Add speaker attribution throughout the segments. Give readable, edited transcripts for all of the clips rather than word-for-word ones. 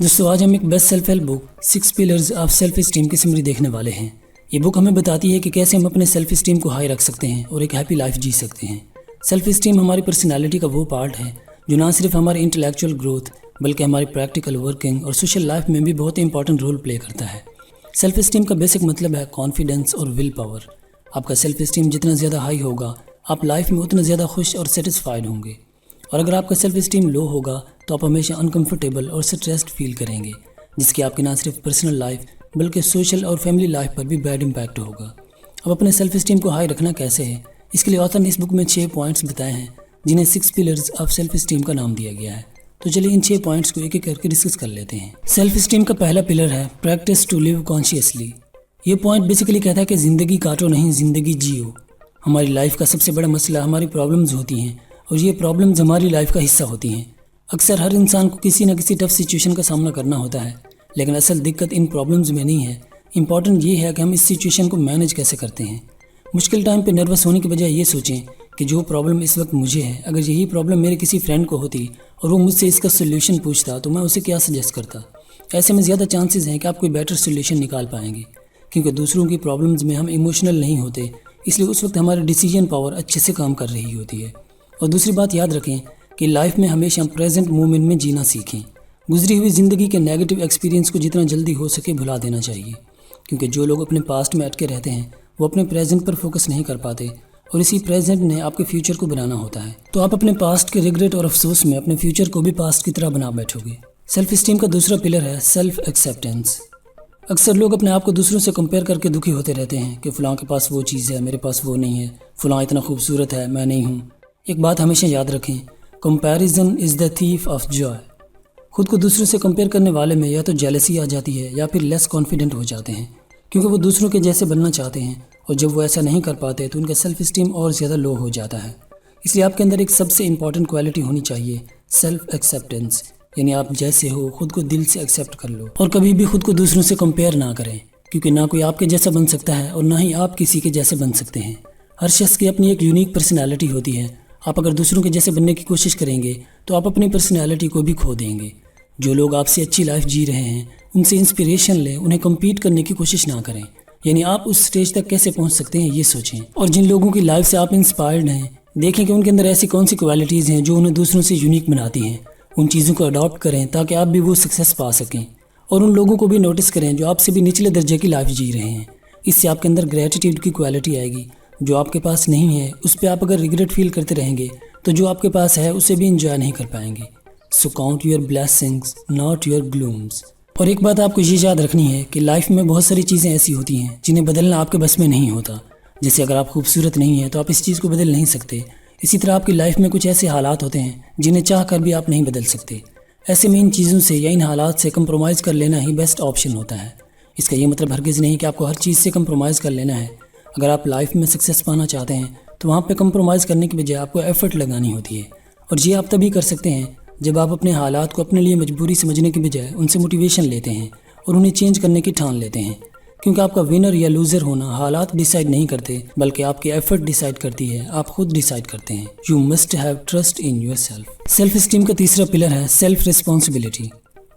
Speaker 1: दोस्तों आज हम एक best self help book 6 pillars of self esteem की समरी देखने वाले हैं। ये बुक हमें बताती है कि कैसे हम अपने सेल्फ स्टीम को हाई रख सकते हैं और एक हैप्पी लाइफ जी सकते हैं। सेल्फ स्टीम हमारी पर्सनालिटी का वो पार्ट है जो ना सिर्फ हमारी इंटेलेक्चुअल ग्रोथ बल्कि हमारी प्रैक्टिकल वर्किंग और सोशल लाइफ में भी बहुत इंपॉर्टेंट रोल प्ले करता है। सेल्फ स्टीम का बेसिक मतलब है कॉन्फिडेंस और विल पावर। आपका सेल्फ स्टीम जितना ज़्यादा हाई होगा आप लाइफ में उतना ज़्यादा खुश और सेटिस्फाइड होंगे, और अगर आपका सेल्फ स्टीम लो होगा तो आप हमेशा अनकंफर्टेबल और स्ट्रेस्ड फील करेंगे, जिसकी आपकी ना सिर्फ पर्सनल लाइफ बल्कि सोशल और फैमिली लाइफ पर भी बैड इम्पैक्ट होगा। अब अपने सेल्फ स्टीम को हाई रखना कैसे है, इसके लिए ऑथर ने इस बुक में 6 पॉइंट्स बताए हैं जिन्हें 6 पिलर्स ऑफ सेल्फ स्टीम का नाम दिया गया है। तो चलिए इन 6 पॉइंट्स को एक एक करके डिस्कस कर लेते हैं। सेल्फ स्टीम का पहला पिलर है प्रैक्टिस टू लिव कॉन्शियसली। ये पॉइंट बेसिकली कहता है कि ज़िंदगी काटो नहीं, ज़िंदगी जियो। हमारी लाइफ का सबसे बड़ा मसला हमारी प्रॉब्लम्स होती हैं और ये प्रॉब्लम्स हमारी लाइफ का हिस्सा होती हैं। अक्सर हर इंसान को किसी न किसी टफ सिचुएशन का सामना करना होता है, लेकिन असल दिक्कत इन प्रॉब्लम्स में नहीं है। इंपॉर्टेंट ये है कि हम इस सिचुएशन को मैनेज कैसे करते हैं। मुश्किल टाइम पे नर्वस होने के बजाय ये सोचें कि जो प्रॉब्लम इस वक्त मुझे है, अगर यही प्रॉब्लम मेरे किसी फ्रेंड को होती और वो मुझसे इसका सोल्यूशन पूछता तो मैं उसे क्या सजेस्ट करता। ऐसे में ज़्यादा चांसेस हैं कि आप कोई बेटर सोल्यूशन निकाल पाएंगे, क्योंकि दूसरों की प्रॉब्लम्स में हम इमोशनल नहीं होते, इसलिए उस वक्त हमारी डिसीजन पावर अच्छे से काम कर रही होती है। और दूसरी बात याद रखें कि लाइफ में हमेशा प्रेजेंट मोमेंट में जीना सीखें। गुजरी हुई ज़िंदगी के नेगेटिव एक्सपीरियंस को जितना जल्दी हो सके भुला देना चाहिए, क्योंकि जो लोग अपने पास्ट में अटके रहते हैं वो अपने प्रेजेंट पर फोकस नहीं कर पाते और इसी प्रेजेंट ने आपके फ्यूचर को बनाना होता है। तो आप अपने पास्ट के रिग्रेट और अफसोस में अपने फ्यूचर को भी पास्ट की तरह बना बैठोगे। सेल्फ स्टीम का दूसरा पिलर है सेल्फ एक्सेप्टेंस। अक्सर लोग अपने आप को दूसरों से कंपेयर करके दुखी होते रहते हैं कि फ़लाँ के पास वो चीज़ है, मेरे पास वो नहीं है, फ़लाँ इतना खूबसूरत है, मैं नहीं हूँ। एक बात हमेशा याद रखें, comparison is the thief of Joy. खुद को दूसरों से कंपेयर करने वाले में या तो जेलसी आ जाती है या फिर लेस कॉन्फिडेंट हो जाते हैं, क्योंकि वो दूसरों के जैसे बनना चाहते हैं, और जब वो ऐसा नहीं कर पाते तो उनका सेल्फ स्टीम और ज़्यादा लो हो जाता है। इसलिए आपके अंदर एक सबसे इंपॉर्टेंट क्वालिटी होनी चाहिए, सेल्फ एक्सेप्टेंस, यानी आप जैसे हो खुद को दिल से एक्सेप्ट कर लो और कभी भी खुद को दूसरों से कंपेयर ना करें, क्योंकि ना कोई आपके जैसा बन सकता है और ना ही आप किसी के जैसे बन सकते हैं। हर शख्स की अपनी एक यूनिक पर्सनैलिटी होती है। आप अगर दूसरों के जैसे बनने की कोशिश करेंगे तो आप अपनी पर्सनैलिटी को भी खो देंगे। जो लोग आपसे अच्छी लाइफ जी रहे हैं उनसे इंस्पिरेशन लें, उन्हें कम्पीट करने की कोशिश ना करें, यानी आप उस स्टेज तक कैसे पहुंच सकते हैं ये सोचें। और जिन लोगों की लाइफ से आप इंस्पायर्ड हैं, देखें कि उनके अंदर ऐसी कौन सी क्वालिटीज़ हैं जो उन्हें दूसरों से यूनिक बनाती हैं। उन चीज़ों को अडॉप्ट करें ताकि आप भी वो सक्सेस पा सकें, और उन लोगों को भी नोटिस करें जो आपसे भी निचले दर्जे की लाइफ जी रहे हैं। इससे आपके अंदर ग्रेटिट्यूड की क्वालिटी आएगी जो आपके पास नहीं है। उस पर आप अगर रिग्रेट फील करते रहेंगे तो जो आपके पास है उसे भी इंजॉय नहीं कर पाएंगे। So count your blessings not your glooms. और एक बात आपको ये याद रखनी है कि लाइफ में बहुत सारी चीज़ें ऐसी होती हैं जिन्हें बदलना आपके बस में नहीं होता। जैसे अगर आप खूबसूरत नहीं हैं तो आप इस चीज़ को बदल नहीं सकते। इसी तरह आपकी लाइफ में कुछ ऐसे हालात होते हैं जिन्हें चाह कर भी आप नहीं बदल सकते। ऐसे में इन चीज़ों से या इन हालात से कंप्रोमाइज़ कर लेना ही बेस्ट ऑप्शन होता है। इसका ये मतलब हरगिज़ नहीं कि आपको हर चीज़ से कंप्रोमाइज़ कर लेना है। अगर आप लाइफ में सक्सेस पाना चाहते हैं तो वहाँ पे कंप्रोमाइज़ करने के बजाय आपको एफर्ट लगानी होती है, और ये आप तभी कर सकते हैं जब आप अपने हालात को अपने लिए मजबूरी समझने के बजाय उनसे मोटिवेशन लेते हैं और उन्हें चेंज करने की ठान लेते हैं। क्योंकि आपका विनर या लूज़र होना हालात डिसाइड नहीं करते, बल्कि आपकी एफर्ट डिसाइड करती है। आप खुद डिसाइड करते हैं। You must have trust in your self. Self esteem का तीसरा पिलर है सेल्फ रिस्पॉन्सिबिलिटी।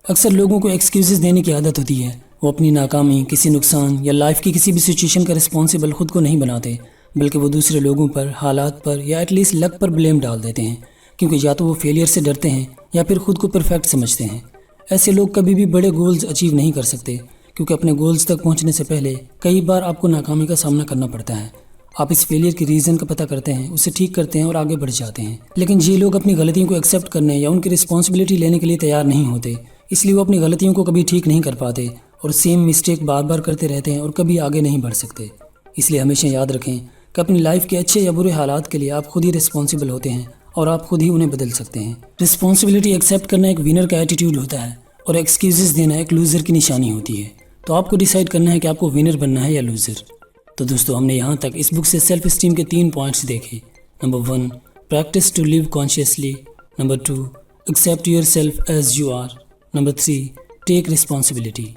Speaker 1: अक्सर लोगों को एक्सक्यूजेस देने की आदत होती है। वो अपनी नाकामी, किसी नुकसान या लाइफ की किसी भी सिचुएशन का रिस्पॉन्सिबल खुद को नहीं बनाते, बल्कि वो दूसरे लोगों पर, हालात पर या एटलीस्ट लक पर ब्लेम डाल देते हैं, क्योंकि या तो वो फेलियर से डरते हैं या फिर खुद को परफेक्ट समझते हैं। ऐसे लोग कभी भी बड़े गोल्स अचीव नहीं कर सकते, क्योंकि अपने गोल्स तक पहुंचने से पहले कई बार आपको नाकामी का सामना करना पड़ता है। आप इस फेलियर की रीज़न का पता करते हैं, उसे ठीक करते हैं और आगे बढ़ जाते हैं। लेकिन ये लोग अपनी गलतियों को एक्सेप्ट करने या उनकी रिस्पॉन्सिबिलिटी लेने के लिए तैयार नहीं होते, इसलिए वो अपनी गलतियों को कभी ठीक नहीं कर पाते और सेम मिस्टेक बार बार करते रहते हैं और कभी आगे नहीं बढ़ सकते। इसलिए हमेशा याद रखें कि अपनी लाइफ के अच्छे या बुरे हालात के लिए आप खुद ही रिस्पॉन्सिबल होते हैं और आप खुद ही उन्हें बदल सकते हैं। रिस्पॉन्सिबिलिटी एक्सेप्ट करना एक विनर का एटीट्यूड होता है और एक्सक्यूजेस देना एक लूज़र की निशानी होती है। तो आपको डिसाइड करना है कि आपको विनर बनना है या लूज़र। तो दोस्तों हमने यहाँ तक इस बुक से सेल्फ स्टीम के 3 पॉइंट्स देखे। Number 1, practice to live consciously. Number 2, accept yourself as you are. Number 3, take responsibility.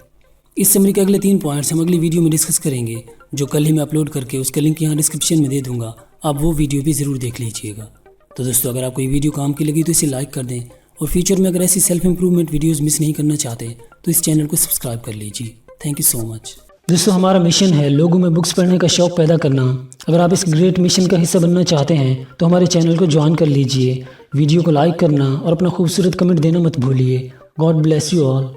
Speaker 1: इस समरी के अगले 3 पॉइंट्स हम अगली वीडियो में डिस्कस करेंगे, जो कल ही मैं अपलोड करके उसका लिंक यहाँ डिस्क्रिप्शन में दे दूँगा। आप वो वीडियो भी ज़रूर देख लीजिएगा। तो दोस्तों अगर आपको ये वीडियो काम की लगी तो इसे लाइक कर दें और फ्यूचर में अगर ऐसी सेल्फ इम्प्रूवमेंट वीडियोज़ मिस नहीं करना चाहते तो इस चैनल को सब्सक्राइब कर लीजिए। Thank you so much. दोस्तों, हमारा मिशन है लोगों में बुक्स पढ़ने का शौक़ पैदा करना। अगर आप इस ग्रेट मिशन का हिस्सा बनना चाहते हैं तो हमारे चैनल को ज्वाइन कर लीजिए। वीडियो को लाइक करना और अपना खूबसूरत कमेंट देना मत भूलिए। God bless you all.